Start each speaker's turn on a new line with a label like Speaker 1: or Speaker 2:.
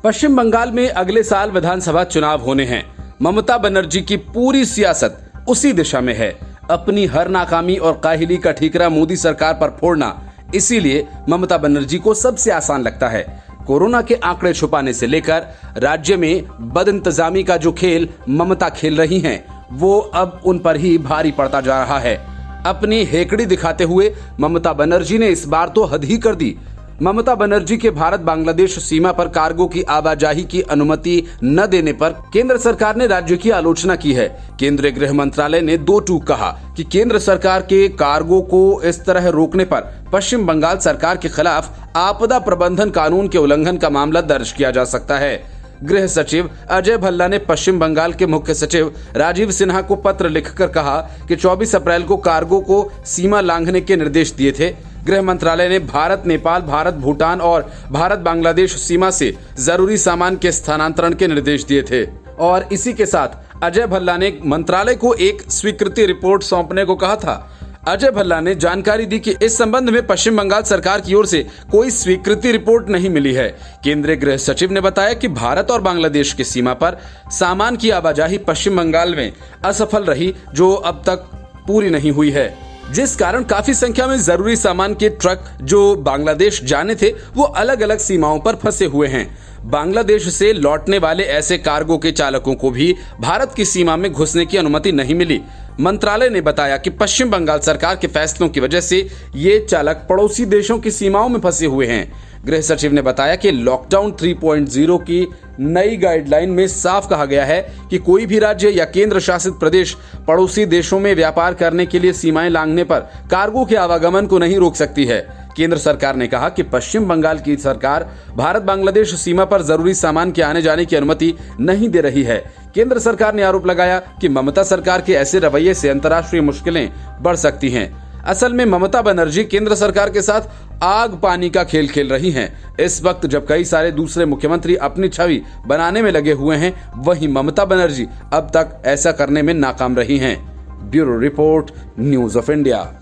Speaker 1: पश्चिम बंगाल में अगले साल विधानसभा चुनाव होने हैं। ममता बनर्जी की पूरी सियासत उसी दिशा में है। अपनी हर नाकामी और काहिली का ठीकरा मोदी सरकार पर फोड़ना, इसीलिए ममता बनर्जी को सबसे आसान लगता है। कोरोना के आंकड़े छुपाने से लेकर राज्य में बदइंतजामी का जो खेल ममता खेल रही हैं, वो अब उन पर ही भारी पड़ता जा रहा है। अपनी हेकड़ी दिखाते हुए ममता बनर्जी ने इस बार तो हद ही कर दी। ममता बनर्जी के भारत बांग्लादेश सीमा पर कार्गो की आवाजाही की अनुमति न देने पर केंद्र सरकार ने राज्य की आलोचना की है। केंद्रीय गृह मंत्रालय ने दो टूक कहा कि केंद्र सरकार के कार्गो को इस तरह रोकने पर पश्चिम बंगाल सरकार के खिलाफ आपदा प्रबंधन कानून के उल्लंघन का मामला दर्ज किया जा सकता है। गृह सचिव अजय भल्ला ने पश्चिम बंगाल के मुख्य सचिव राजीव सिन्हा को पत्र लिखकर कहा कि 24 अप्रैल को कार्गो को सीमा लांघने के निर्देश दिए थे। गृह मंत्रालय ने भारत नेपाल, भारत भूटान और भारत बांग्लादेश सीमा से जरूरी सामान के स्थानांतरण के निर्देश दिए थे। और इसी के साथ अजय भल्ला ने मंत्रालय को एक स्वीकृति रिपोर्ट सौंपने को कहा था। अजय भल्ला ने जानकारी दी कि इस संबंध में पश्चिम बंगाल सरकार की ओर से कोई स्वीकृति रिपोर्ट नहीं मिली है। केंद्रीय गृह सचिव ने बताया कि भारत और बांग्लादेश की सीमा पर सामान की आवाजाही पश्चिम बंगाल में असफल रही, जो अब तक पूरी नहीं हुई है, जिस कारण काफी संख्या में जरूरी सामान के ट्रक जो बांग्लादेश जाने थे वो अलग अलग सीमाओं पर फंसे हुए हैं। बांग्लादेश से लौटने वाले ऐसे कार्गो के चालकों को भी भारत की सीमा में घुसने की अनुमति नहीं मिली। मंत्रालय ने बताया कि पश्चिम बंगाल सरकार के फैसलों की वजह से ये चालक पड़ोसी देशों की सीमाओं में फंसे हुए हैं। गृह सचिव ने बताया कि लॉकडाउन 3.0 की नई गाइडलाइन में साफ कहा गया है कि कोई भी राज्य या केंद्र शासित प्रदेश पड़ोसी देशों में व्यापार करने के लिए सीमाएं लांघने पर कार्गो के आवागमन को नहीं रोक सकती है। केंद्र सरकार ने कहा कि पश्चिम बंगाल की सरकार भारत बांग्लादेश सीमा पर जरूरी सामान के आने जाने की अनुमति नहीं दे रही है। केंद्र सरकार ने आरोप लगाया कि ममता सरकार के ऐसे रवैये से अंतर्राष्ट्रीय मुश्किलें बढ़ सकती हैं। असल में ममता बनर्जी केंद्र सरकार के साथ आग पानी का खेल खेल रही हैं। इस वक्त जब कई सारे दूसरे मुख्यमंत्री अपनी छवि बनाने में लगे हुए हैं, वहीं ममता बनर्जी अब तक ऐसा करने में नाकाम रही हैं। Bureau report, news of India.